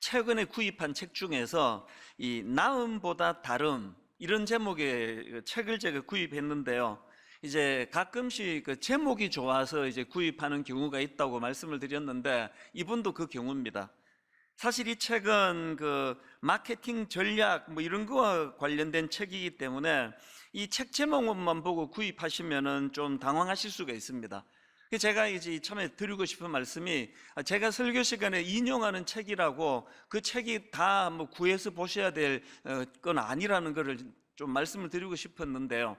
최근에 구입한 책 중에서 이 나음보다 다름 이런 제목의 책을 제가 구입했는데요. 이제 가끔씩 그 제목이 좋아서 이제 구입하는 경우가 있다고 말씀을 드렸는데 이분도 그 경우입니다. 사실 이 책은 그 마케팅 전략 뭐 이런 거와 관련된 책이기 때문에 이 책 제목만 보고 구입하시면은 좀 당황하실 수가 있습니다. 제가 이제 처음에 드리고 싶은 말씀이, 제가 설교 시간에 인용하는 책이라고 그 책이 다 뭐 구해서 보셔야 될 건 아니라는 것을 좀 말씀을 드리고 싶었는데요.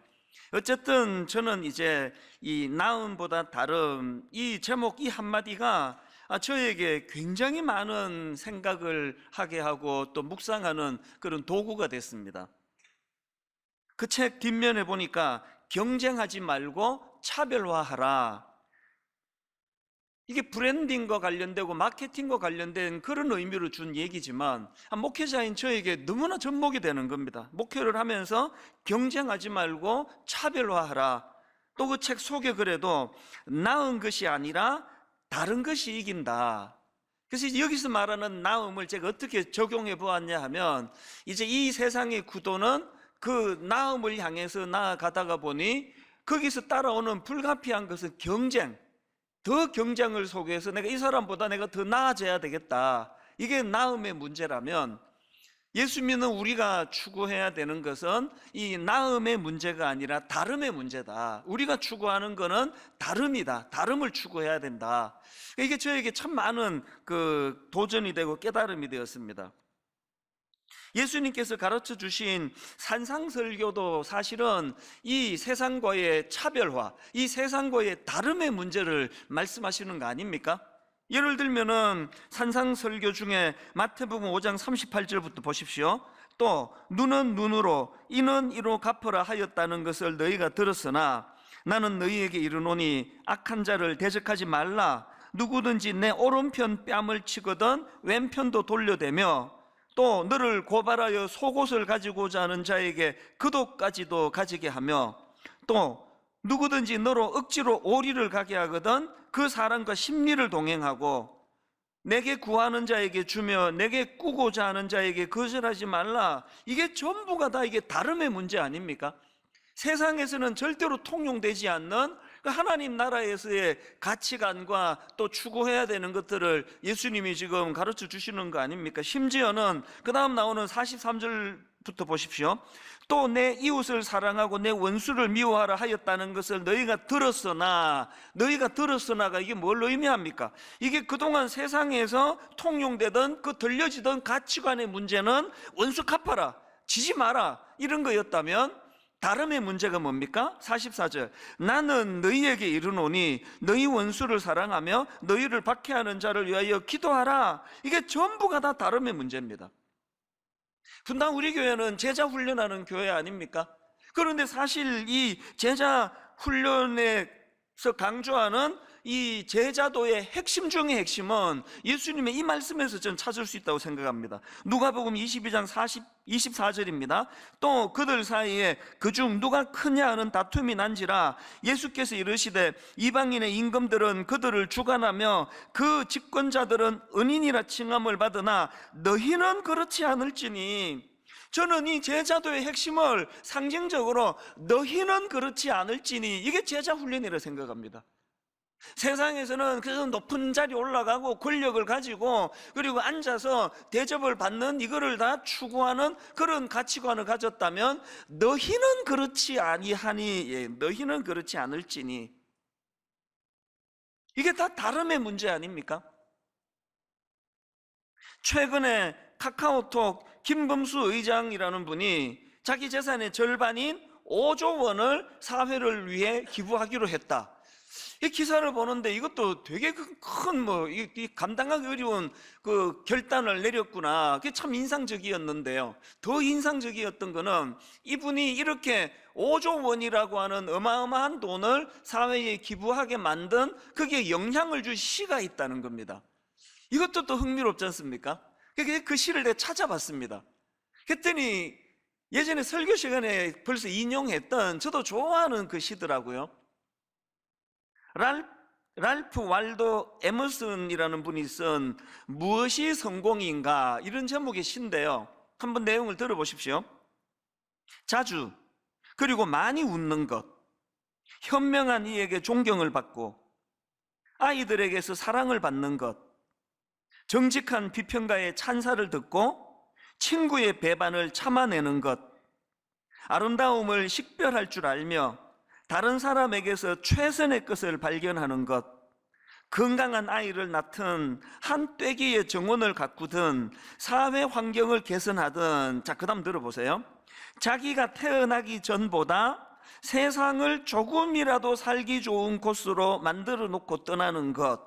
어쨌든 저는 이제 이 나음보다 다름 이 제목 이 한마디가 저에게 굉장히 많은 생각을 하게 하고 또 묵상하는 그런 도구가 됐습니다. 그 책 뒷면에 보니까 경쟁하지 말고 차별화하라. 이게 브랜딩과 관련되고 마케팅과 관련된 그런 의미로 준 얘기지만 목회자인 저에게 너무나 접목이 되는 겁니다. 목회를 하면서 경쟁하지 말고 차별화하라. 또 그 책 속에 그래도 나은 것이 아니라 다른 것이 이긴다. 그래서 여기서 말하는 나음을 제가 어떻게 적용해 보았냐 하면, 이제 이 세상의 구도는 그 나음을 향해서 나아가다가 보니 거기서 따라오는 불가피한 것은 경쟁, 더 경쟁을 속에서 내가 이 사람보다 내가 더 나아져야 되겠다, 이게 나음의 문제라면, 예수 믿는 우리가 추구해야 되는 것은 이 나음의 문제가 아니라 다름의 문제다. 우리가 추구하는 것은 다름이다. 다름을 추구해야 된다. 이게 저에게 참 많은 그 도전이 되고 깨달음이 되었습니다. 예수님께서 가르쳐 주신 산상설교도 사실은 이 세상과의 차별화, 이 세상과의 다름의 문제를 말씀하시는 거 아닙니까? 예를 들면은 산상설교 중에 마태복음 5장 38절부터 보십시오. 또 눈은 눈으로 이는 이로 갚으라 하였다는 것을 너희가 들었으나 나는 너희에게 이르노니 악한 자를 대적하지 말라. 누구든지 내 오른편 뺨을 치거든 왼편도 돌려대며 또 너를 고발하여 속옷을 가지고자 하는 자에게 그옷까지도 가지게 하며 또 누구든지 너로 억지로 오리를 가게 하거든 그 사람과 심리를 동행하고 내게 구하는 자에게 주며 내게 꾸고자 하는 자에게 거절하지 말라. 이게 전부가 다 이게 다름의 문제 아닙니까? 세상에서는 절대로 통용되지 않는 하나님 나라에서의 가치관과 또 추구해야 되는 것들을 예수님이 지금 가르쳐 주시는 거 아닙니까? 심지어는 그 다음 나오는 43절부터 보십시오. 또 내 이웃을 사랑하고 내 원수를 미워하라 하였다는 것을 너희가 들었으나, 너희가 들었으나가 이게 뭘 의미합니까? 이게 그동안 세상에서 통용되던 그 들려지던 가치관의 문제는 원수 갚아라, 지지 마라, 이런 거였다면 다름의 문제가 뭡니까? 44절 나는 너희에게 이르노니 너희 원수를 사랑하며 너희를 박해하는 자를 위하여 기도하라. 이게 전부가 다 다름의 문제입니다. 분당 우리 교회는 제자 훈련하는 교회 아닙니까? 그런데 사실 이 제자 훈련에서 강조하는 이 제자도의 핵심 중의 핵심은 예수님의 이 말씀에서 저는 찾을 수 있다고 생각합니다. 누가복음 22장 24절입니다. 또 그들 사이에 그중 누가 크냐 하는 다툼이 난지라 예수께서 이르시되 이방인의 임금들은 그들을 주관하며 그 집권자들은 은인이라 칭함을 받으나 너희는 그렇지 않을지니. 저는 이 제자도의 핵심을 상징적으로 너희는 그렇지 않을지니, 이게 제자 훈련이라고 생각합니다. 세상에서는 그래서 높은 자리 올라가고 권력을 가지고 그리고 앉아서 대접을 받는 이거를 다 추구하는 그런 가치관을 가졌다면 너희는 그렇지 아니하니, 너희는 그렇지 않을지니, 이게 다 다름의 문제 아닙니까? 최근에 카카오톡 김범수 의장이라는 분이 자기 재산의 절반인 5조 원을 사회를 위해 기부하기로 했다. 이 기사를 보는데 이것도 되게 큰 감당하기 어려운 그 결단을 내렸구나. 그게 참 인상적이었는데요. 더 인상적이었던 거는 이분이 이렇게 5조 원이라고 하는 어마어마한 돈을 사회에 기부하게 만든 거기에 영향을 줄 시가 있다는 겁니다. 이것도 또 흥미롭지 않습니까? 그 시를 내가 찾아봤습니다. 그랬더니 예전에 설교 시간에 벌써 인용했던 저도 좋아하는 그 시더라고요. 랄프 랄프 waldo 에머슨이라는 분이 쓴 무엇이 성공인가, 이런 제목의 시인데요, 한번 내용을 들어보십시오. 자주, 그리고 많이 웃는 것, 현명한 이에게 존경을 받고 아이들에게서 사랑을 받는 것, 정직한 비평가의 찬사를 듣고 친구의 배반을 참아내는 것, 아름다움을 식별할 줄 알며 다른 사람에게서 최선의 것을 발견하는 것, 건강한 아이를 낳든 한 떼기의 정원을 가꾸든 사회 환경을 개선하든, 자, 그 다음 들어보세요. 자기가 태어나기 전보다 세상을 조금이라도 살기 좋은 곳으로 만들어 놓고 떠나는 것,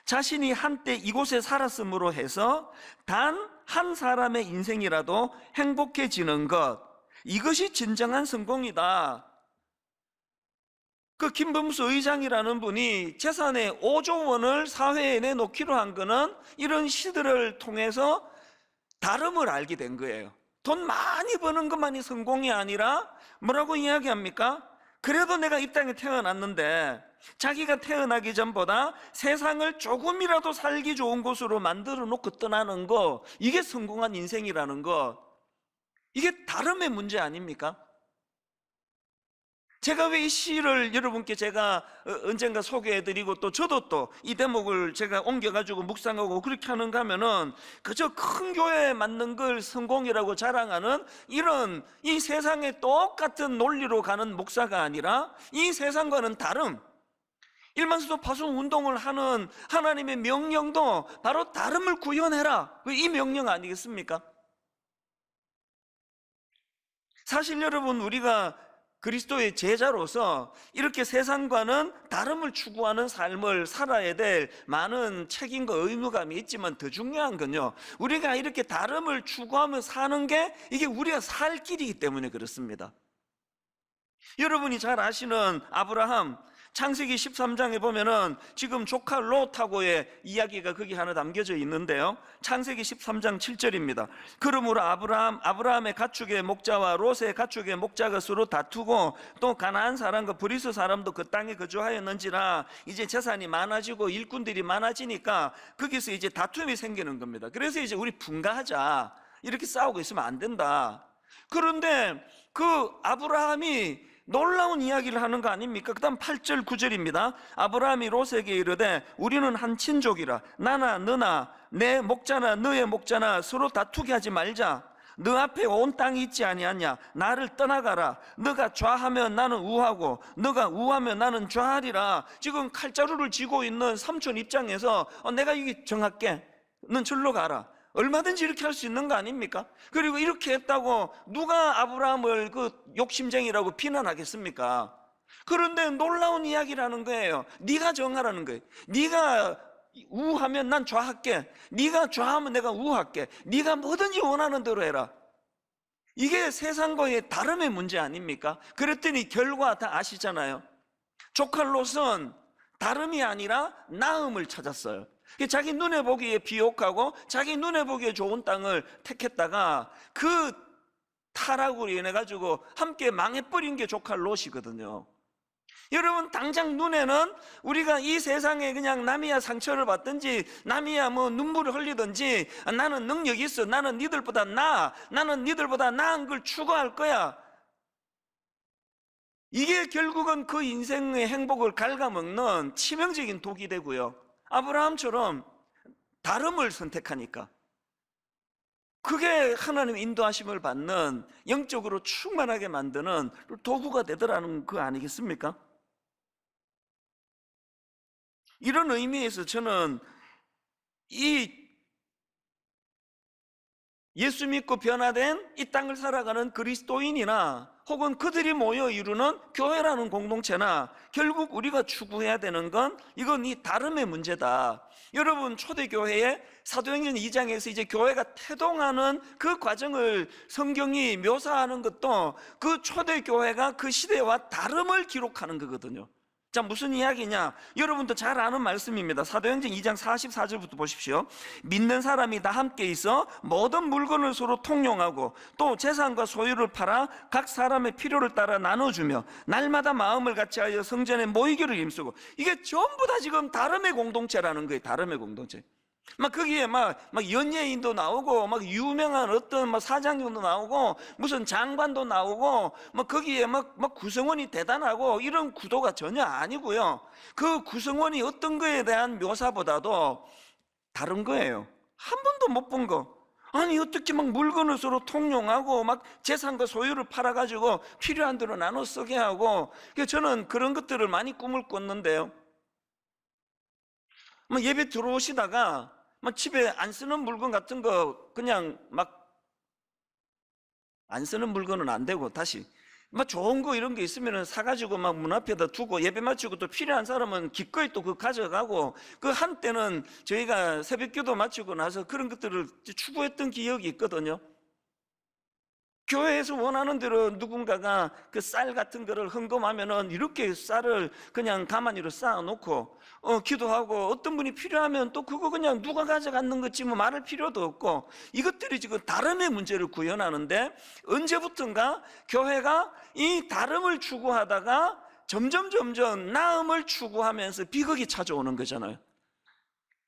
자신이 한때 이곳에 살았으므로 해서 단 한 사람의 인생이라도 행복해지는 것, 이것이 진정한 성공이다. 그 김범수 의장이라는 분이 재산의 5조 원을 사회에 내놓기로 한 거는 이런 시들을 통해서 다름을 알게 된 거예요. 돈 많이 버는 것만이 성공이 아니라 뭐라고 이야기합니까? 그래도 내가 이 땅에 태어났는데 자기가 태어나기 전보다 세상을 조금이라도 살기 좋은 곳으로 만들어 놓고 떠나는 거, 이게 성공한 인생이라는 거, 이게 다름의 문제 아닙니까? 제가 왜 이 시를 여러분께 제가 언젠가 소개해드리고 또 저도 또 이 대목을 제가 옮겨가지고 묵상하고 그렇게 하는가 하면은, 그저 큰 교회에 맞는 걸 성공이라고 자랑하는 이런 이 세상에 똑같은 논리로 가는 목사가 아니라 이 세상과는 다른 일만수도 파송 운동을 하는 하나님의 명령도 바로 다름을 구현해라, 이 명령 아니겠습니까? 사실 여러분, 우리가 그리스도의 제자로서 이렇게 세상과는 다름을 추구하는 삶을 살아야 될 많은 책임과 의무감이 있지만, 더 중요한 건요, 우리가 이렇게 다름을 추구하며 사는 게 이게 우리가 살 길이기 때문에 그렇습니다. 여러분이 잘 아시는 아브라함, 창세기 13장에 보면은 지금 조카 롯하고의 이야기가 거기 하나 담겨져 있는데요, 창세기 13장 7절입니다. 그러므로 아브라함의 가축의 목자와 롯의 가축의 목자가 서로 다투고 또 가나안 사람과 브리스 사람도 그 땅에 거주하였는지라, 이제 재산이 많아지고 일꾼들이 많아지니까 거기서 이제 다툼이 생기는 겁니다. 그래서 이제 우리 분가하자, 이렇게 싸우고 있으면 안 된다. 그런데 그 아브라함이 놀라운 이야기를 하는 거 아닙니까? 그 다음 8절 9절입니다 아브라함이 롯에게 이르되 우리는 한 친족이라 나나 너나 내 목자나 너의 목자나 서로 다투게 하지 말자. 너 앞에 온 땅이 있지 아니하냐? 나를 떠나가라. 너가 좌하면 나는 우하고 너가 우하면 나는 좌하리라. 지금 칼자루를 쥐고 있는 삼촌 입장에서 내가 이게 정할게, 넌 절로 가라, 얼마든지 이렇게 할 수 있는 거 아닙니까? 그리고 이렇게 했다고 누가 아브라함을 그 욕심쟁이라고 비난하겠습니까? 그런데 놀라운 이야기라는 거예요. 네가 정하라는 거예요. 네가 우하면 난 좌할게, 네가 좌하면 내가 우할게, 네가 뭐든지 원하는 대로 해라. 이게 세상과의 다름의 문제 아닙니까? 그랬더니 결과 다 아시잖아요. 조카 롯은 다름이 아니라 나음을 찾았어요. 자기 눈에 보기에 비옥하고 자기 눈에 보기에 좋은 땅을 택했다가 그 타락으로 인해 가지고 함께 망해버린 게 조카 롯이거든요. 여러분, 당장 눈에는 우리가 이 세상에 그냥 남이야 상처를 받든지 남이야 뭐 눈물을 흘리든지 나는 능력이 있어, 나는 니들보다 나아, 나는 니들보다 나은 걸 추구할 거야, 이게 결국은 그 인생의 행복을 갉아먹는 치명적인 독이 되고요, 아브라함처럼 다름을 선택하니까 그게 하나님의 인도하심을 받는, 영적으로 충만하게 만드는 도구가 되더라는 거 아니겠습니까? 이런 의미에서 저는 이 예수 믿고 변화된 이 땅을 살아가는 그리스도인이나 혹은 그들이 모여 이루는 교회라는 공동체나 결국 우리가 추구해야 되는 건 이건 이 다름의 문제다. 여러분, 초대교회의 사도행전 2장에서 이제 교회가 태동하는 그 과정을 성경이 묘사하는 것도 그 초대교회가 그 시대와 다름을 기록하는 거거든요. 자, 무슨 이야기냐? 여러분도 잘 아는 말씀입니다. 사도행전 2장 44절부터 보십시오. 믿는 사람이 다 함께 있어 모든 물건을 서로 통용하고 또 재산과 소유를 팔아 각 사람의 필요를 따라 나눠주며 날마다 마음을 같이하여 성전에 모이기를 힘쓰고. 이게 전부 다 지금 다름의 공동체라는 거예요. 다름의 공동체. 막 거기에 막 연예인도 나오고 막 유명한 어떤 막 사장님도 나오고 무슨 장관도 나오고 막 거기에 막 구성원이 대단하고 이런 구도가 전혀 아니고요. 그 구성원이 어떤 거에 대한 묘사보다도 다른 거예요. 한 번도 못 본 거. 아니 어떻게 막 물건을 서로 통용하고 막 재산과 소유를 팔아가지고 필요한 대로 나눠 쓰게 하고. 그래서 저는 그런 것들을 많이 꿈을 꿨는데요. 막 예배 들어오시다가 막 집에 안 쓰는 물건 같은 거 그냥 막 안 쓰는 물건은 안 되고 다시 막 좋은 거 이런 게 있으면 사가지고 막 문 앞에다 두고 예배 마치고 또 필요한 사람은 기꺼이 또 그거 가져가고. 그 한때는 저희가 새벽기도 마치고 나서 그런 것들을 추구했던 기억이 있거든요. 교회에서 원하는 대로 누군가가 그 쌀 같은 거를 헌금하면은 이렇게 쌀을 그냥 가만히로 쌓아놓고 기도하고, 어떤 분이 필요하면 또 그거 그냥 누가 가져갔는 거지 뭐 말할 필요도 없고. 이것들이 지금 다름의 문제를 구현하는데, 언제부턴가 교회가 이 다름을 추구하다가 점점 나음을 추구하면서 비극이 찾아오는 거잖아요.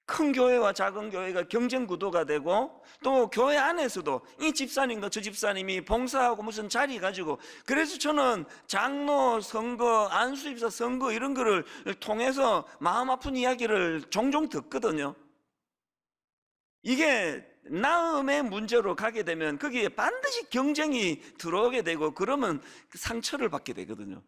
큰 교회와 작은 교회가 경쟁 구도가 되고, 또 교회 안에서도 이 집사님과 저 집사님이 봉사하고 무슨 자리 가지고. 그래서 저는 장로 선거, 안수집사 선거 이런 거를 통해서 마음 아픈 이야기를 종종 듣거든요. 이게 나음의 문제로 가게 되면 거기에 반드시 경쟁이 들어오게 되고, 그러면 상처를 받게 되거든요.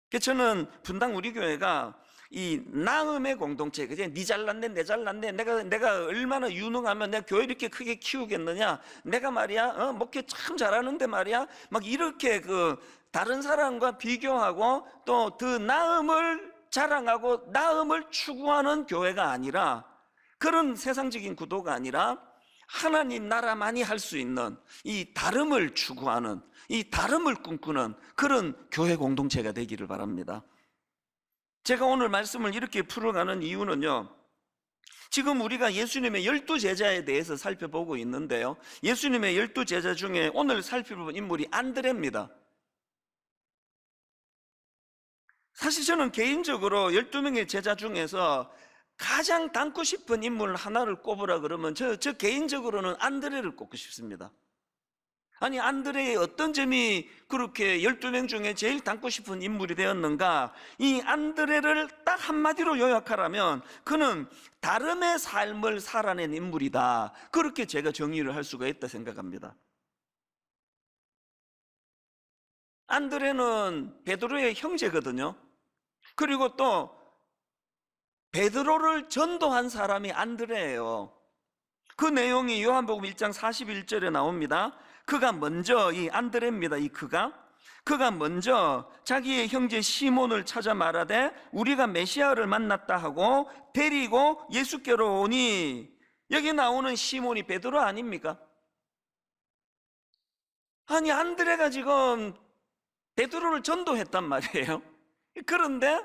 그래서 저는 분당 우리 교회가 이 나음의 공동체, 그냥 니 잘났네 내 잘났네, 내가 얼마나 유능하면 내가 교회 이렇게 크게 키우겠느냐, 내가 말이야 목회 참 잘하는데 말이야, 막 이렇게 그 다른 사람과 비교하고 또 그 나음을 자랑하고 나음을 추구하는 교회가 아니라, 그런 세상적인 구도가 아니라 하나님 나라만이 할 수 있는 이 다름을 추구하는, 이 다름을 꿈꾸는 그런 교회 공동체가 되기를 바랍니다. 제가 오늘 말씀을 이렇게 풀어가는 이유는요, 지금 우리가 예수님의 12제자에 대해서 살펴보고 있는데요, 예수님의 12제자 중에 오늘 살펴볼 인물이 안드레입니다. 사실 저는 개인적으로 12명의 제자 중에서 가장 닮고 싶은 인물 하나를 꼽으라 그러면 저 개인적으로는 안드레를 꼽고 싶습니다. 아니, 안드레의 어떤 점이 그렇게 12명 중에 제일 닮고 싶은 인물이 되었는가? 이 안드레를 딱 한마디로 요약하라면 그는 다름의 삶을 살아낸 인물이다, 그렇게 제가 정의를 할 수가 있다 생각합니다. 안드레는 베드로의 형제거든요. 그리고 또 베드로를 전도한 사람이 안드레예요. 그 내용이 요한복음 1장 41절에 나옵니다. 그가 먼저, 이 안드레입니다. 그가 먼저 자기의 형제 시몬을 찾아 말하되 우리가 메시아를 만났다 하고 데리고 예수께로 오니. 여기 나오는 시몬이 베드로 아닙니까? 아니, 안드레가 지금 베드로를 전도했단 말이에요. 그런데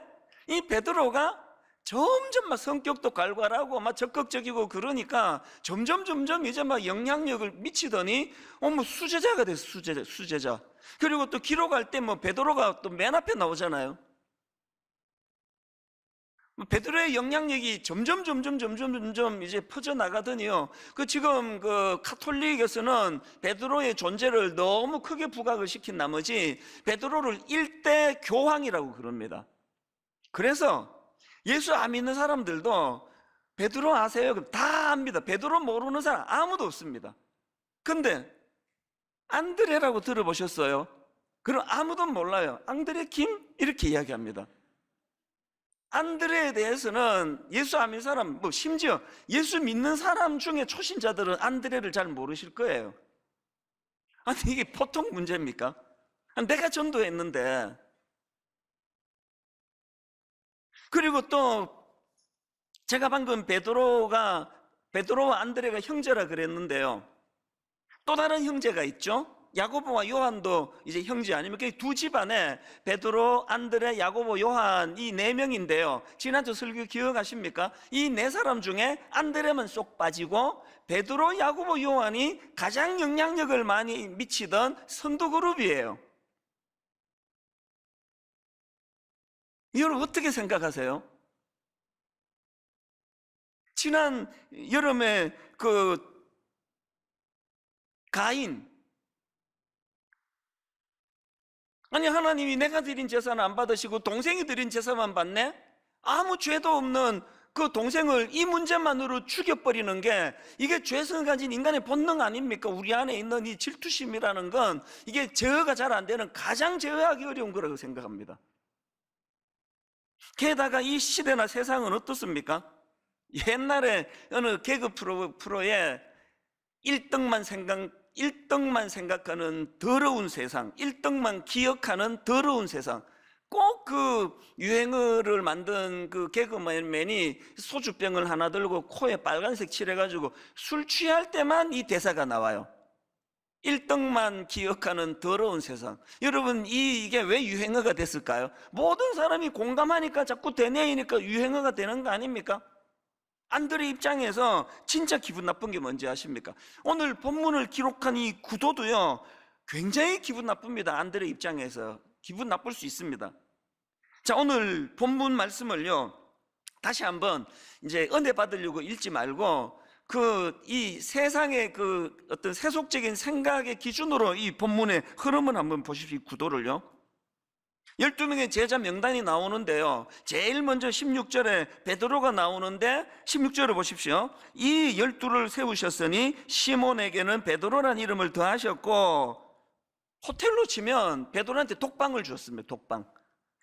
이 베드로가 점점 막 성격도 갈갈하고 막 적극적이고 그러니까 점점 이제 막 영향력을 미치더니 뭐 수제자가 됐어. 수제자. 그리고 또 기록할 때 뭐 베드로가 또 맨 앞에 나오잖아요. 베드로의 영향력이 점점 이제 퍼져나가더니요, 지금 카톨릭에서는 베드로의 존재를 너무 크게 부각을 시킨 나머지 베드로를 일대 교황이라고 그럽니다. 그래서 예수 안 믿는 사람들도 베드로 아세요? 그럼 다 압니다. 베드로 모르는 사람 아무도 없습니다. 근데 안드레라고 들어보셨어요? 그럼 아무도 몰라요. 안드레 김? 이렇게 이야기합니다. 안드레에 대해서는 예수 안 믿는 사람, 심지어 예수 믿는 사람 중에 초신자들은 안드레를 잘 모르실 거예요. 아니, 이게 보통 문제입니까? 내가 전도했는데. 그리고 또 제가 방금 베드로와 안드레가 형제라 그랬는데요, 또 다른 형제가 있죠. 야고보와 요한도 이제 형제 아닙니까? 두 집안에 베드로, 안드레, 야고보, 요한 이 네 명인데요. 지난주 설교 기억하십니까? 이 네 사람 중에 안드레만 쏙 빠지고 베드로, 야고보, 요한이 가장 영향력을 많이 미치던 선도 그룹이에요. 여러분 어떻게 생각하세요? 지난 여름에 그 가인, 아니 하나님이 내가 드린 제사는 안 받으시고 동생이 드린 제사만 받네? 아무 죄도 없는 그 동생을 이 문제만으로 죽여버리는 게 이게 죄성을 가진 인간의 본능 아닙니까? 우리 안에 있는 이 질투심이라는 건 이게 제어가 잘 안 되는 가장 제어하기 어려운 거라고 생각합니다. 게다가 이 시대나 세상은 어떻습니까? 옛날에 어느 개그 프로에 1등만 생각하는 더러운 세상, 1등만 기억하는 더러운 세상. 꼭 그 유행어를 만든 그 개그맨이 소주병을 하나 들고 코에 빨간색 칠해가지고 술 취할 때만 이 대사가 나와요. 1등만 기억하는 더러운 세상. 여러분 이게 왜 유행어가 됐을까요? 모든 사람이 공감하니까 자꾸 되뇌이니까 유행어가 되는 거 아닙니까? 안드레 입장에서 진짜 기분 나쁜 게 뭔지 아십니까? 오늘 본문을 기록한 이 구도도요 굉장히 기분 나쁩니다. 안드레 입장에서 기분 나쁠 수 있습니다. 자, 오늘 본문 말씀을요 다시 한번 이제 은혜 받으려고 읽지 말고 이 세상의 그 어떤 세속적인 생각의 기준으로 이 본문의 흐름을 한번 보십시오. 이 구도를요 12명의 제자 명단이 나오는데요 제일 먼저 16절에 베드로가 나오는데 16절을 보십시오. 이 12를 세우셨으니 시몬에게는 베드로라는 이름을 더하셨고, 호텔로 치면 베드로한테 독방을 주었습니다. 독방.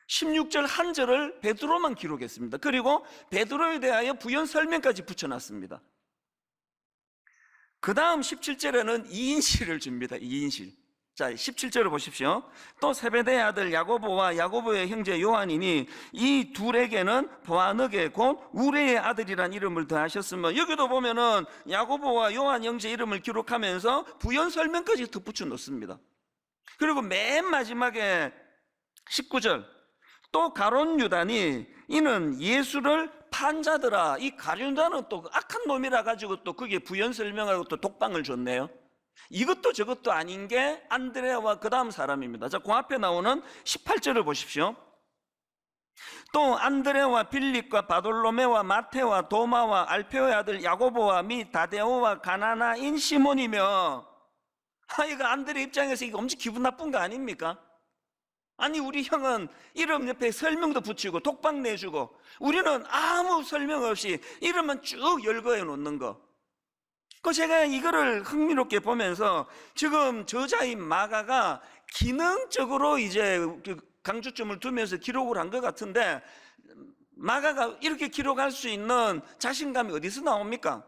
16절 한 절을 베드로만 기록했습니다. 그리고 베드로에 대하여 부연 설명까지 붙여놨습니다. 그 다음 17절에는 2인실을 줍니다. 2인실. 자, 17절을 보십시오. 또 세베대의 아들 야고보와 야고보의 형제 요한이니 이 둘에게는 보아너게 곧 우레의 아들이란 이름을 더하셨으며, 여기도 보면은 야고보와 요한 형제 이름을 기록하면서 부연 설명까지 덧붙여 놓습니다. 그리고 맨 마지막에 19절 또 가룟 유다니 이는 예수를 판자더라. 이 가룟 유다는 또 악한 놈이라 가지고 또 거기에 부연 설명하고 또 독방을 줬네요. 이것도 저것도 아닌 게 안드레와 그 다음 사람입니다. 자, 그 앞에 나오는 18절을 보십시오. 또 안드레와 빌립과 바돌로메와 마테와 도마와 알페오의 아들 야고보와 미 다데오와 가나나인 시몬이며, 이거 안드레 입장에서 이거 엄청 기분 나쁜 거 아닙니까? 아니 우리 형은 이름 옆에 설명도 붙이고 독방 내주고, 우리는 아무 설명 없이 이름만 쭉 열거해 놓는 거. 제가 이거를 흥미롭게 보면서 지금 저자인 마가가 기능적으로 이제 강조점을 두면서 기록을 한 것 같은데, 마가가 이렇게 기록할 수 있는 자신감이 어디서 나옵니까?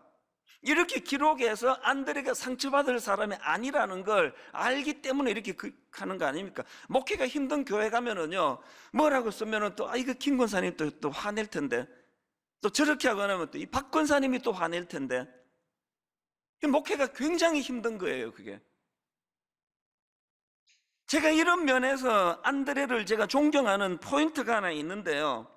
이렇게 기록해서 안드레가 상처받을 사람이 아니라는 걸 알기 때문에 이렇게 하는 거 아닙니까? 목회가 힘든 교회 가면은요 뭐라고 쓰면은 또 이거 김 권사님 또 화낼 텐데, 또 저렇게 하고 나면 또 이 박 권사님이 또 화낼 텐데, 목회가 굉장히 힘든 거예요. 그게 제가 이런 면에서 안드레를 제가 존경하는 포인트가 하나 있는데요,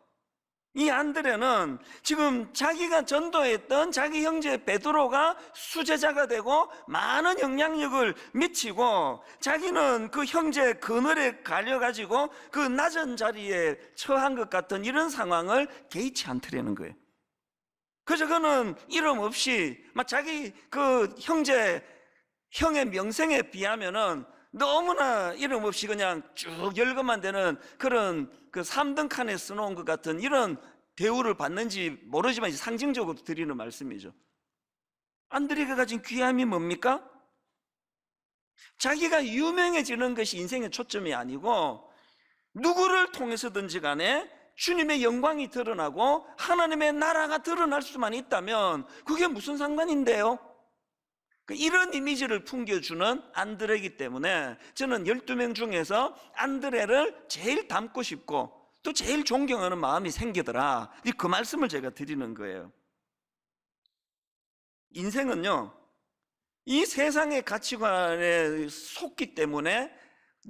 이 안드레는 지금 자기가 전도했던 자기 형제 베드로가 수제자가 되고 많은 영향력을 미치고, 자기는 그 형제 그늘에 갈려가지고 그 낮은 자리에 처한 것 같은 이런 상황을 개의치 않더라는 거예요. 그래서 그는 이름 없이 막 자기 그 형의 명성에 비하면은 너무나 이름 없이 그냥 쭉 열거만 되는 그런 그 3등 칸에 써놓은 것 같은 이런 대우를 받는지 모르지만 상징적으로 드리는 말씀이죠. 안드레가 가진 귀함이 뭡니까? 자기가 유명해지는 것이 인생의 초점이 아니고, 누구를 통해서든지 간에 주님의 영광이 드러나고 하나님의 나라가 드러날 수만 있다면 그게 무슨 상관인데요? 이런 이미지를 풍겨주는 안드레이기 때문에 저는 12명 중에서 안드레를 제일 닮고 싶고 또 제일 존경하는 마음이 생기더라. 그 말씀을 제가 드리는 거예요. 인생은요 이 세상의 가치관에 속기 때문에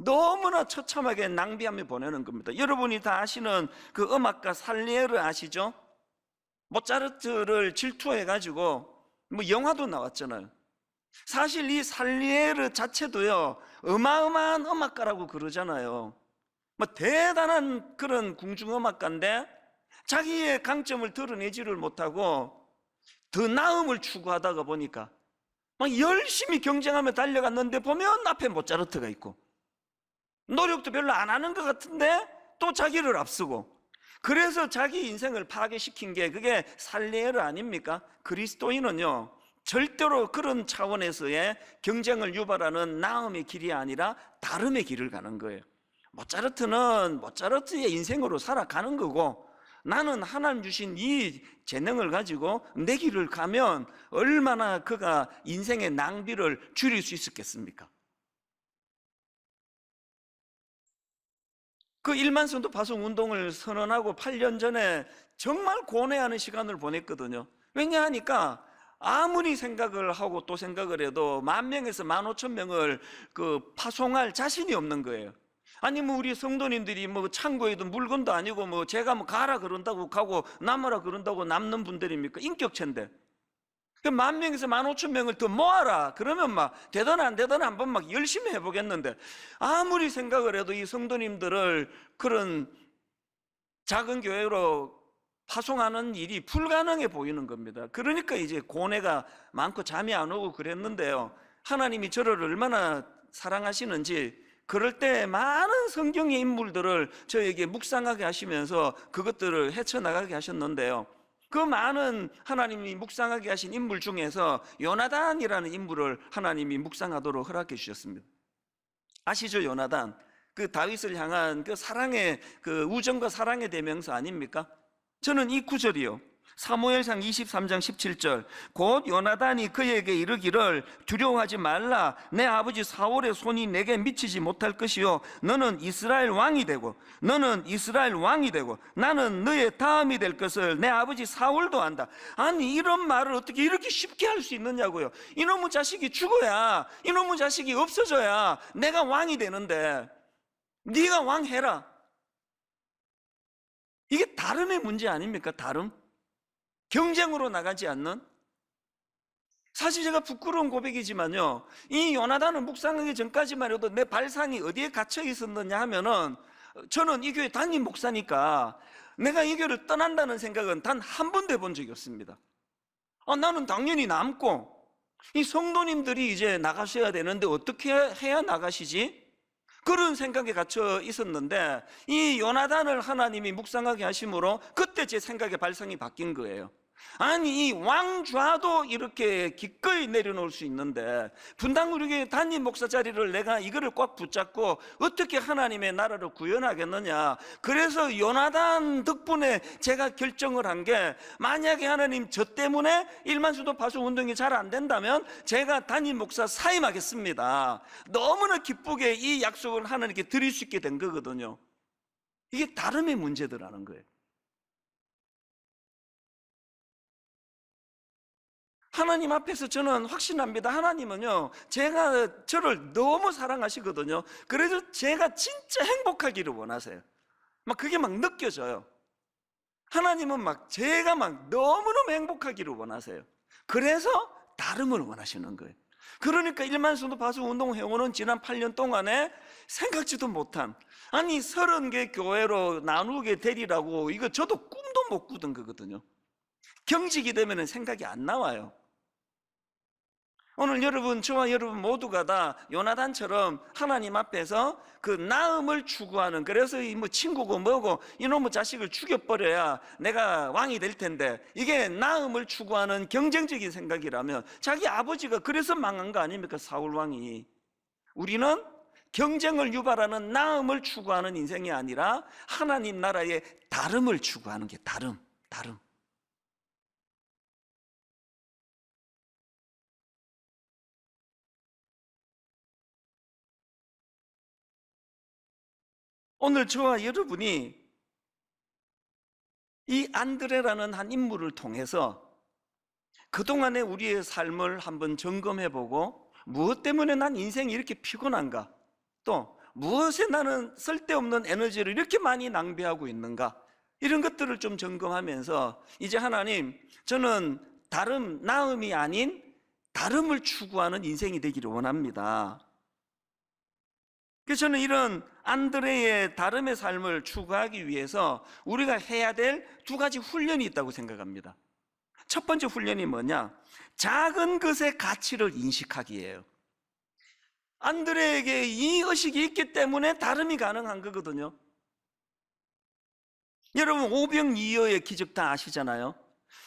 너무나 처참하게 낭비하며 보내는 겁니다. 여러분이 다 아시는 그 음악가 살리에르 아시죠? 모차르트를 질투해가지고 뭐 영화도 나왔잖아요. 사실 이 살리에르 자체도요, 어마어마한 음악가라고 그러잖아요. 뭐 대단한 그런 궁중음악가인데 자기의 강점을 드러내지를 못하고 더 나음을 추구하다가 보니까 막 열심히 경쟁하며 달려갔는데 보면 앞에 모차르트가 있고 노력도 별로 안 하는 것 같은데 또 자기를 앞서고, 그래서 자기 인생을 파괴시킨 게 그게 살리에르 아닙니까? 그리스도인은요, 절대로 그런 차원에서의 경쟁을 유발하는 나음의 길이 아니라 다름의 길을 가는 거예요. 모차르트는 모차르트의 인생으로 살아가는 거고, 나는 하나님 주신 이 재능을 가지고 내 길을 가면 얼마나 그가 인생의 낭비를 줄일 수 있었겠습니까? 그 1만 성도 파송 운동을 선언하고 8년 전에 정말 고뇌하는 시간을 보냈거든요. 왜냐하니까 아무리 생각을 하고 또 생각을 해도 10,000명에서 15,000명을 그 파송할 자신이 없는 거예요. 아니 뭐 우리 성도님들이 뭐 창고에도 물건도 아니고 뭐 제가 뭐 가라 그런다고 가고 남으라 그런다고 남는 분들입니까? 인격체인데. 그 10,000명에서 15,000명을 더 모아라 그러면 막 되든 안 되든 한번 막 열심히 해보겠는데, 아무리 생각을 해도 이 성도님들을 그런 작은 교회로 파송하는 일이 불가능해 보이는 겁니다. 그러니까 이제 고뇌가 많고 잠이 안 오고 그랬는데요, 하나님이 저를 얼마나 사랑하시는지 그럴 때 많은 성경의 인물들을 저에게 묵상하게 하시면서 그것들을 헤쳐나가게 하셨는데요, 그 많은 하나님이 묵상하게 하신 인물 중에서 요나단이라는 인물을 하나님이 묵상하도록 허락해 주셨습니다. 아시죠? 요나단, 그 다윗을 향한 그 사랑의, 그 우정과 사랑의 대명사 아닙니까? 저는 이 구절이요, 사무엘상 23장 17절, 곧 요나단이 그에게 이르기를 두려워하지 말라, 내 아버지 사울의 손이 내게 미치지 못할 것이요 너는 이스라엘 왕이 되고 나는 너의 다음이 될 것을 내 아버지 사울도 안다. 아니 이런 말을 어떻게 이렇게 쉽게 할 수 있느냐고요. 이놈의 자식이 죽어야, 이놈의 자식이 없어져야 내가 왕이 되는데 네가 왕 해라. 이게 다름의 문제 아닙니까? 다름? 경쟁으로 나가지 않는? 사실 제가 부끄러운 고백이지만요, 이 요나단을 묵상하기 전까지만 해도 내 발상이 어디에 갇혀 있었느냐 하면은, 저는 이 교회 담임 목사니까 내가 이 교회를 떠난다는 생각은 단 한 번도 해본 적이 없습니다. 나는 당연히 남고 이 성도님들이 이제 나가셔야 되는데 어떻게 해야 나가시지? 그런 생각에 갇혀 있었는데 이 요나단을 하나님이 묵상하게 하심으로 그때 제 생각의 발상이 바뀐 거예요. 아니 이 왕좌도 이렇게 기꺼이 내려놓을 수 있는데 분당 우리 담임 목사 자리를 내가 이거를 꽉 붙잡고 어떻게 하나님의 나라를 구현하겠느냐. 그래서 요나단 덕분에 제가 결정을 한 게, 만약에 하나님 저 때문에 1만 수도 파송 운동이 잘 안 된다면 제가 담임 목사 사임하겠습니다. 너무나 기쁘게 이 약속을 하나님께 드릴 수 있게 된 거거든요. 이게 다름의 문제더라는 거예요. 하나님 앞에서 저는 확신합니다. 하나님은요, 저를 너무 사랑하시거든요. 그래서 제가 진짜 행복하기를 원하세요. 막 그게 막 느껴져요. 하나님은 막 제가 막 너무너무 행복하기를 원하세요. 그래서 다름을 원하시는 거예요. 그러니까 1만 성도 파송 운동 회원은 지난 8년 동안에 생각지도 못한, 아니 30개 교회로 나누게 되리라고, 이거 저도 꿈도 못 꾸던 거거든요. 경직이 되면 생각이 안 나와요. 오늘 여러분, 저와 여러분 모두가 다 요나단처럼 하나님 앞에서 그 나음을 추구하는, 그래서 뭐 친구고 뭐고 이놈의 자식을 죽여버려야 내가 왕이 될 텐데, 이게 나음을 추구하는 경쟁적인 생각이라면 자기 아버지가 그래서 망한 거 아닙니까? 사울 왕이. 우리는 경쟁을 유발하는 나음을 추구하는 인생이 아니라 하나님 나라의 다름을 추구하는 게 다름. 오늘 저와 여러분이 이 안드레라는 한 인물을 통해서 그동안의 우리의 삶을 한번 점검해보고 무엇 때문에 난 인생이 이렇게 피곤한가, 또 무엇에 나는 쓸데없는 에너지를 이렇게 많이 낭비하고 있는가, 이런 것들을 좀 점검하면서 이제 하나님, 저는 다름, 나음이 아닌 다름을 추구하는 인생이 되기를 원합니다. 그래서 저는 이런 안드레의 다름의 삶을 추구하기 위해서 우리가 해야 될 두 가지 훈련이 있다고 생각합니다. 첫 번째 훈련이 뭐냐? 작은 것의 가치를 인식하기예요. 안드레에게 이 의식이 있기 때문에 다름이 가능한 거거든요. 여러분, 오병이어의 기적 다 아시잖아요.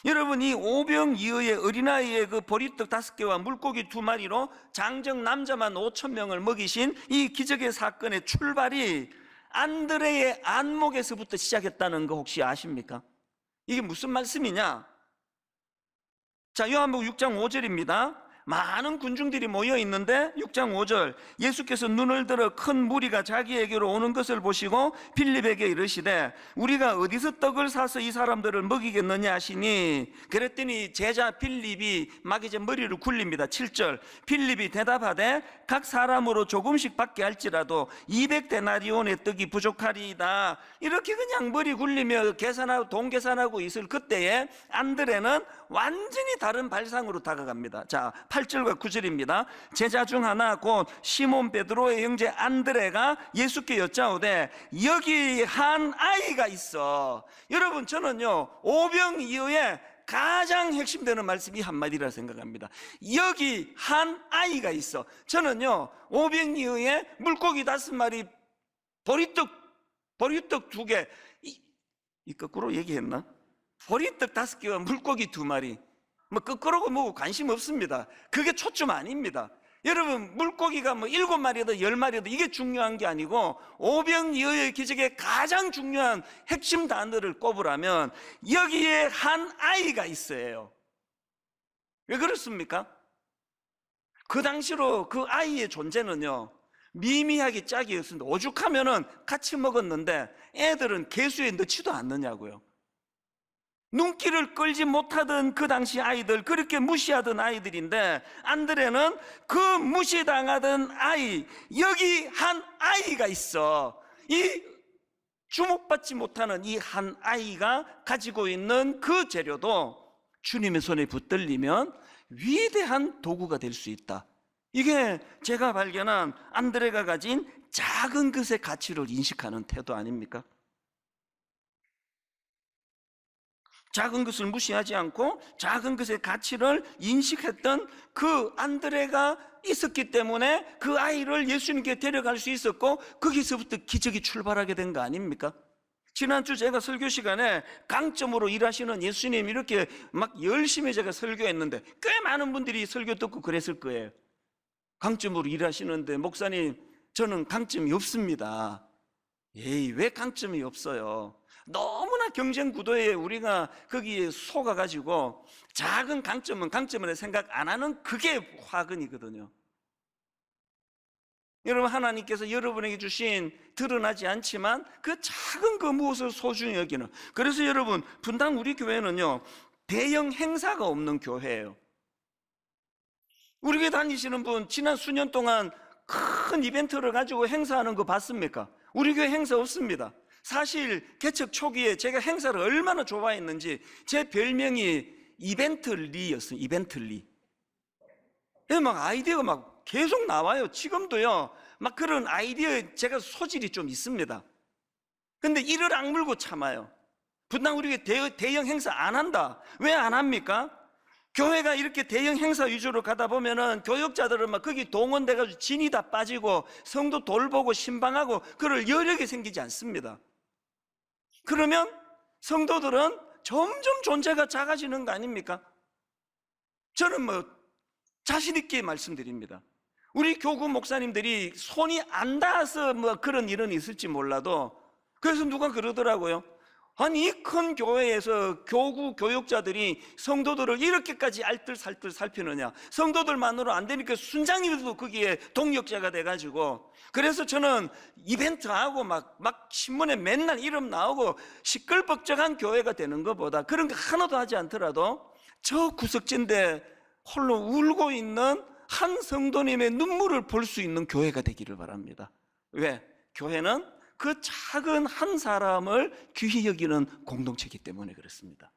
여러분, 이 오병이어의 어린아이의 그 보리떡 5개와 물고기 2마리로 장정 남자만 5,000명을 먹이신 이 기적의 사건의 출발이 안드레의 안목에서부터 시작했다는 거 혹시 아십니까? 이게 무슨 말씀이냐? 자, 요한복음 6장 5절입니다. 많은 군중들이 모여 있는데 6장 5절, 예수께서 눈을 들어 큰 무리가 자기에게로 오는 것을 보시고 빌립에게 이르시되 우리가 어디서 떡을 사서 이 사람들을 먹이겠느냐 하시니, 그랬더니 제자 빌립이 막 이제 머리를 굴립니다. 7절, 빌립이 대답하되 각 사람으로 조금씩 받게 할지라도 200데나리온의 떡이 부족하리이다. 이렇게 그냥 머리 굴리며 계산하고 돈 계산하고 있을 그때에 안드레는 완전히 다른 발상으로 다가갑니다. 자, 8절과 9절입니다. 제자 중 하나 곧 시몬 베드로의 형제 안드레가 예수께 여짜오되 여기 한 아이가 있어. 여러분, 저는요 오병이어의 가장 핵심되는 말씀이 한마디라 생각합니다. 여기 한 아이가 있어. 저는요 오병이어의 물고기 5마리, 보리떡 2개, 이 거꾸로 얘기했나? 보리떡 5개와 물고기 2마리, 뭐 거꾸로고 뭐고 관심 없습니다. 그게 초점 아닙니다. 여러분, 물고기가 뭐 7마리든 10마리든 이게 중요한 게 아니고, 오병이어의 기적의 가장 중요한 핵심 단어를 꼽으라면 여기에 한 아이가 있어요. 왜 그렇습니까? 그 당시로 그 아이의 존재는요 미미하게 짝이었습니다. 오죽하면은 같이 먹었는데 애들은 개수에 넣지도 않느냐고요. 눈길을 끌지 못하던 그 당시 아이들, 그렇게 무시하던 아이들인데 안드레는 그 무시당하던 아이, 여기 한 아이가 있어. 이 주목받지 못하는 이 한 아이가 가지고 있는 그 재료도 주님의 손에 붙들리면 위대한 도구가 될 수 있다. 이게 제가 발견한 안드레가 가진 작은 것의 가치를 인식하는 태도 아닙니까? 작은 것을 무시하지 않고 작은 것의 가치를 인식했던 그 안드레가 있었기 때문에 그 아이를 예수님께 데려갈 수 있었고, 거기서부터 기적이 출발하게 된 거 아닙니까? 지난주 제가 설교 시간에 강점으로 일하시는 예수님 이렇게 막 열심히 제가 설교했는데 꽤 많은 분들이 설교 듣고 그랬을 거예요. 강점으로 일하시는데 목사님, 저는 강점이 없습니다. 에이, 왜 강점이 없어요? 너무나 경쟁 구도에 우리가 거기에 속아가지고 작은 강점을 생각 안 하는, 그게 화근이거든요. 여러분, 하나님께서 여러분에게 주신 드러나지 않지만 그 작은 그 무엇을 소중히 여기는, 그래서 여러분, 분당 우리 교회는요 대형 행사가 없는 교회예요. 우리 교회 다니시는 분 지난 수년 동안 큰 이벤트를 가지고 행사하는 거 봤습니까? 우리 교회 행사 없습니다. 사실 개척 초기에 제가 행사를 얼마나 좋아했는지 제 별명이 이벤트리였어요. 이벤트리. 막 아이디어가 막 계속 나와요. 지금도요 막 그런 아이디어에 제가 소질이 좀 있습니다. 근데 이를 악물고 참아요. 분당 우리 교회 대형 행사 안 한다. 왜 안 합니까? 교회가 이렇게 대형 행사 위주로 가다 보면은 교역자들은 막 거기 동원돼가지고 진이 다 빠지고 성도 돌보고 신방하고 그럴 여력이 생기지 않습니다. 그러면 성도들은 점점 존재가 작아지는 거 아닙니까? 저는 뭐 자신 있게 말씀드립니다. 우리 교구 목사님들이 손이 안 닿아서 뭐 그런 일은 있을지 몰라도, 그래서 누가 그러더라고요. 아니, 이 큰 교회에서 교구 교역자들이 성도들을 이렇게까지 알뜰살뜰 살피느냐, 성도들만으로 안 되니까 순장님도 거기에 동역자가 돼가지고, 그래서 저는 이벤트하고 막 신문에 맨날 이름 나오고 시끌벅적한 교회가 되는 것보다, 그런 거 하나도 하지 않더라도 저 구석진데 홀로 울고 있는 한 성도님의 눈물을 볼 수 있는 교회가 되기를 바랍니다. 왜? 교회는 그 작은 한 사람을 귀히 여기는 공동체이기 때문에 그렇습니다.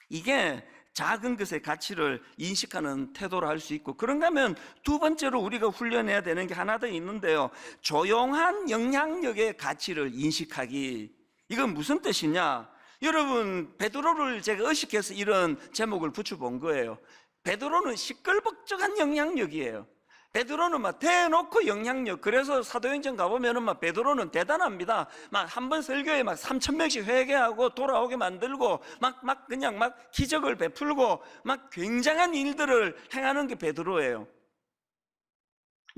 이게 작은 것의 가치를 인식하는 태도로 할 수 있고, 그런가 하면 두 번째로 우리가 훈련해야 되는 게 하나 더 있는데요, 조용한 영향력의 가치를 인식하기. 이건 무슨 뜻이냐? 여러분, 베드로를 제가 의식해서 이런 제목을 붙여본 거예요. 베드로는 시끌벅적한 영향력이에요. 베드로는 막 대놓고 영향력. 그래서 사도행전 가보면은 막 베드로는 대단합니다. 막 한 번 설교에 막 3,000명씩 회개하고 돌아오게 만들고 그냥 기적을 베풀고 막 굉장한 일들을 행하는 게 베드로예요.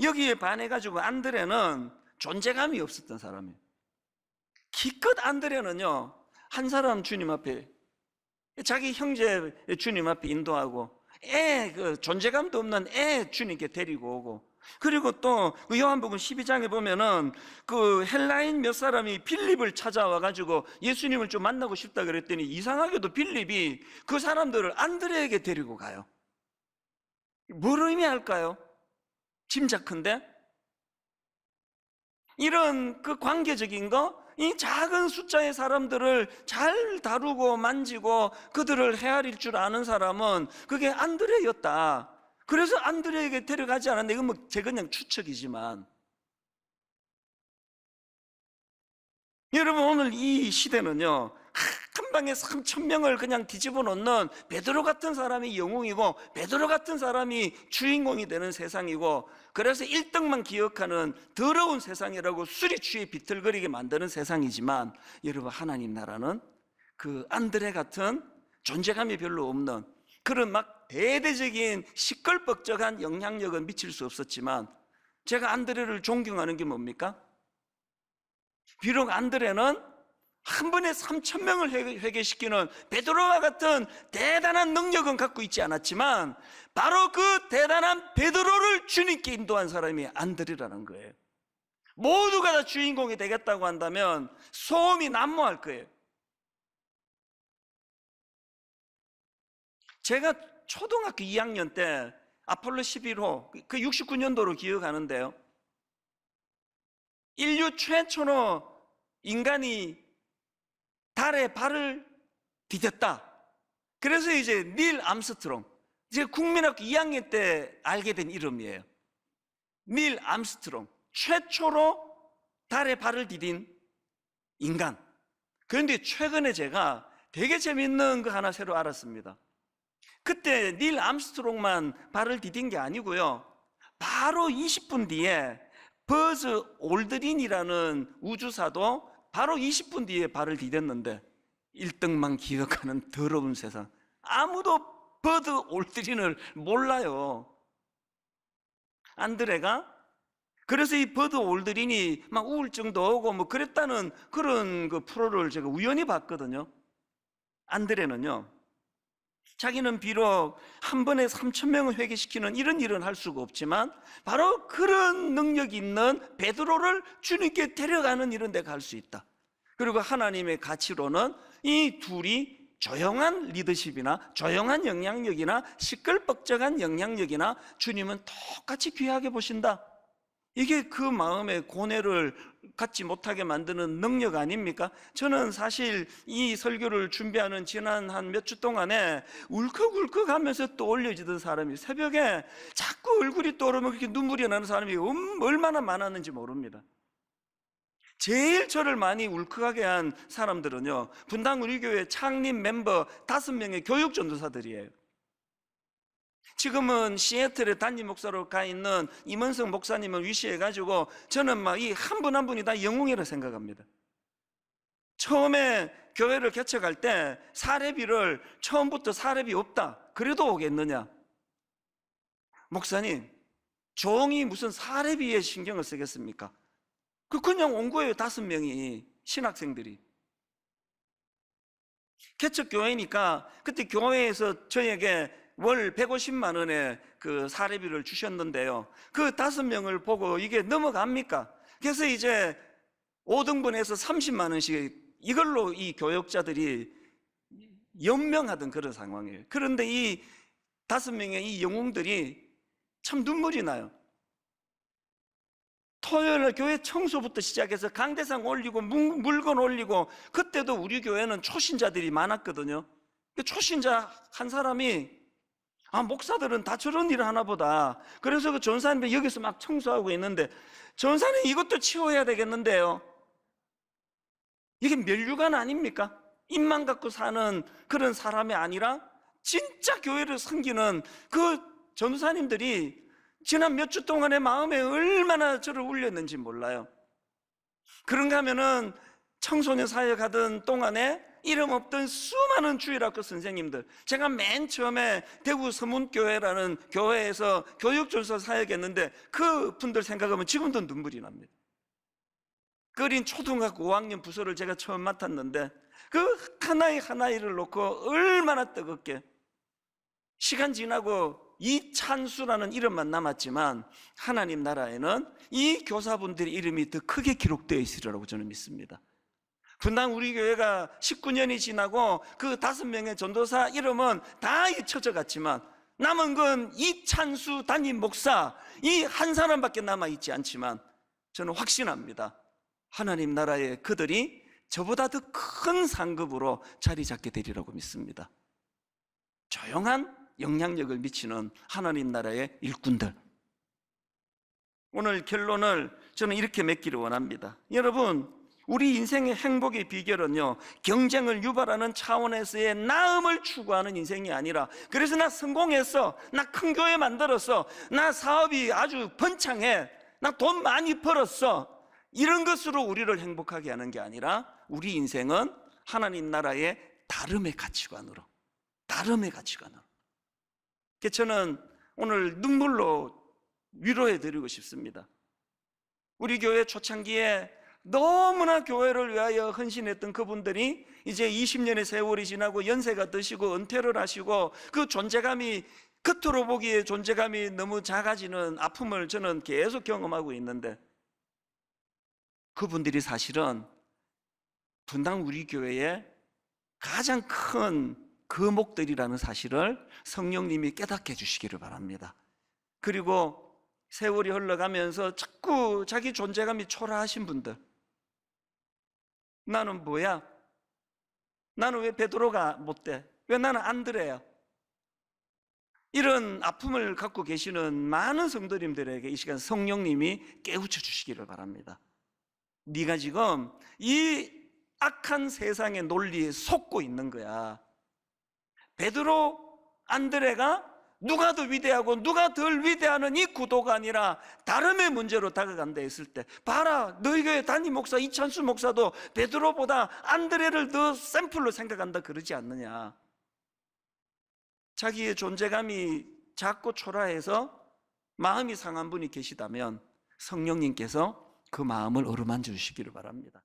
여기에 반해가지고 안드레는 존재감이 없었던 사람이에요. 기껏 안드레는요, 한 사람 주님 앞에, 자기 형제 주님 앞에 인도하고, 존재감도 없는 애 주님께 데리고 오고, 그리고 또 요한복음 12장에 보면은 그 헬라인 몇 사람이 빌립을 찾아와 가지고 예수님을 좀 만나고 싶다 그랬더니 이상하게도 빌립이 그 사람들을 안드레에게 데리고 가요. 뭘 의미할까요? 짐작컨대 이런 그 관계적인 거, 이 작은 숫자의 사람들을 잘 다루고 만지고 그들을 헤아릴 줄 아는 사람은 그게 안드레였다. 그래서 안드레에게 데려가지 않았는데, 이건 제 그냥 추측이지만, 여러분, 오늘 이 시대는요, 한 방에 3,000명을 그냥 뒤집어 놓는 베드로 같은 사람이 영웅이고 베드로 같은 사람이 주인공이 되는 세상이고, 그래서 1등만 기억하는 더러운 세상이라고 술이 취해 비틀거리게 만드는 세상이지만, 여러분, 하나님 나라는 그 안드레 같은 존재감이 별로 없는 그런 대대적인 시끌벅적한 영향력은 미칠 수 없었지만, 제가 안드레를 존경하는 게 뭡니까? 비록 안드레는 한 번에 3,000명을 회개시키는 베드로와 같은 대단한 능력은 갖고 있지 않았지만, 바로 그 대단한 베드로를 주님께 인도한 사람이 안드레라는 거예요. 모두가 다 주인공이 되겠다고 한다면 소음이 난무할 거예요. 제가 초등학교 2학년 때 아폴로 11호, 그 69년도로 기억하는데요, 인류 최초로 인간이 달에 발을 디뎠다. 그래서 이제 닐 암스트롱, 제가 국민학교 2학년 때 알게 된 이름이에요. 닐 암스트롱, 최초로 달에 발을 디딘 인간. 그런데 최근에 제가 되게 재밌는 거 하나 새로 알았습니다. 그때 닐 암스트롱만 발을 디딘 게 아니고요, 바로 20분 뒤에 버즈 올드린이라는 우주사도 바로 20분 뒤에 발을 디뎠는데, 1등만 기억하는 더러운 세상. 아무도 버즈 올드린을 몰라요. 안드레가 그래서 이 버즈 올드린이 우울증도 오고 그랬다는 그런 그 프로를 제가 우연히 봤거든요. 안드레는요, 자기는 비록 한 번에 3,000명을 회개시키는 이런 일은 할 수가 없지만, 바로 그런 능력이 있는 베드로를 주님께 데려가는 일은 내가 할 수 있다. 그리고 하나님의 가치로는 이 둘이 조용한 리더십이나 조용한 영향력이나 시끌벅적한 영향력이나 주님은 똑같이 귀하게 보신다. 이게 그 마음의 고뇌를 갖지 못하게 만드는 능력 아닙니까? 저는 사실 이 설교를 준비하는 지난 한 몇 주 동안에 울컥울컥 하면서 또 올려지던 사람이, 새벽에 자꾸 얼굴이 떠오르면 그렇게 눈물이 나는 사람이 얼마나 많았는지 모릅니다. 제일 저를 많이 울컥하게 한 사람들은요, 분당 우리 교회 창립 멤버 5명의 교육 전도사들이에요. 지금은 시애틀에 담임 목사로 가 있는 임원석 목사님을 위시해가지고 저는 이 한 분 한 분이 다 영웅이라 생각합니다. 처음에 교회를 개척할 때 사례비를 처음부터 사례비 없다 그래도 오겠느냐? 목사님, 종이 무슨 사례비에 신경을 쓰겠습니까? 그냥 온 거예요. 5명이 신학생들이. 개척 교회니까 그때 교회에서 저에게 월 150만 원의 그 사례비를 주셨는데요, 그 5명을 보고 이게 넘어갑니까? 그래서 이제 5등분해서 30만 원씩 이걸로 이 교역자들이 연명하던 그런 상황이에요. 그런데 이 5명의 이 영웅들이 참 눈물이 나요. 토요일날 교회 청소부터 시작해서 강대상 올리고 물건 올리고, 그때도 우리 교회는 초신자들이 많았거든요. 초신자 한 사람이 목사들은 다 저런 일을 하나 보다. 그래서 그 전사님이 여기서 막 청소하고 있는데, 전사님 이것도 치워야 되겠는데요. 이게 면류관 아닙니까? 입만 갖고 사는 그런 사람이 아니라 진짜 교회를 섬기는 그 전사님들이 지난 몇 주 동안의 마음에 얼마나 저를 울렸는지 몰라요. 그런가 하면은 청소년 사역하던 동안에 이름 없던 수많은 주일학교 선생님들, 제가 맨 처음에 대구 서문교회라는 교회에서 교육전서 사역했는데 그 분들 생각하면 지금도 눈물이 납니다. 어린 초등학교 5학년 부서를 제가 처음 맡았는데 그 하나를 놓고 얼마나 뜨겁게, 시간 지나고 이찬수라는 이름만 남았지만 하나님 나라에는 이 교사분들의 이름이 더 크게 기록되어 있으리라고 저는 믿습니다. 분당 우리 교회가 19년이 지나고 그 5명의 전도사 이름은 다 잊혀져 갔지만 남은 건 이찬수 담임 목사 이 한 사람밖에 남아있지 않지만 저는 확신합니다. 하나님 나라에 그들이 저보다 더 큰 상급으로 자리 잡게 되리라고 믿습니다. 조용한 영향력을 미치는 하나님 나라의 일꾼들. 오늘 결론을 저는 이렇게 맺기를 원합니다. 여러분, 우리 인생의 행복의 비결은요, 경쟁을 유발하는 차원에서의 나음을 추구하는 인생이 아니라, 그래서 나 성공했어, 나 큰 교회 만들었어, 나 사업이 아주 번창해, 나 돈 많이 벌었어, 이런 것으로 우리를 행복하게 하는 게 아니라 우리 인생은 하나님 나라의 다름의 가치관으로, 다름의 가치관으로. 그래서 저는 오늘 눈물로 위로해 드리고 싶습니다. 우리 교회 초창기에 너무나 교회를 위하여 헌신했던 그분들이 이제 20년의 세월이 지나고 연세가 드시고 은퇴를 하시고 그 존재감이, 겉으로 보기에 존재감이 너무 작아지는 아픔을 저는 계속 경험하고 있는데, 그분들이 사실은 분당 우리 교회의 가장 큰 거목들이라는 사실을 성령님이 깨닫게 해주시기를 바랍니다. 그리고 세월이 흘러가면서 자꾸 자기 존재감이 초라하신 분들, 나는 뭐야? 나는 왜 베드로가 못 돼? 왜 나는 안드레야? 이런 아픔을 갖고 계시는 많은 성도님들에게 이 시간 성령님이 깨우쳐 주시기를 바랍니다. 네가 지금 이 악한 세상의 논리에 속고 있는 거야. 베드로, 안드레가 누가 더 위대하고 누가 덜 위대하는 이 구도가 아니라 다름의 문제로 다가간다 했을 때, 봐라, 너희 교회 담임 목사 이찬수 목사도 베드로보다 안드레를 더 샘플로 생각한다 그러지 않느냐. 자기의 존재감이 작고 초라해서 마음이 상한 분이 계시다면 성령님께서 그 마음을 어루만져 주시기를 바랍니다.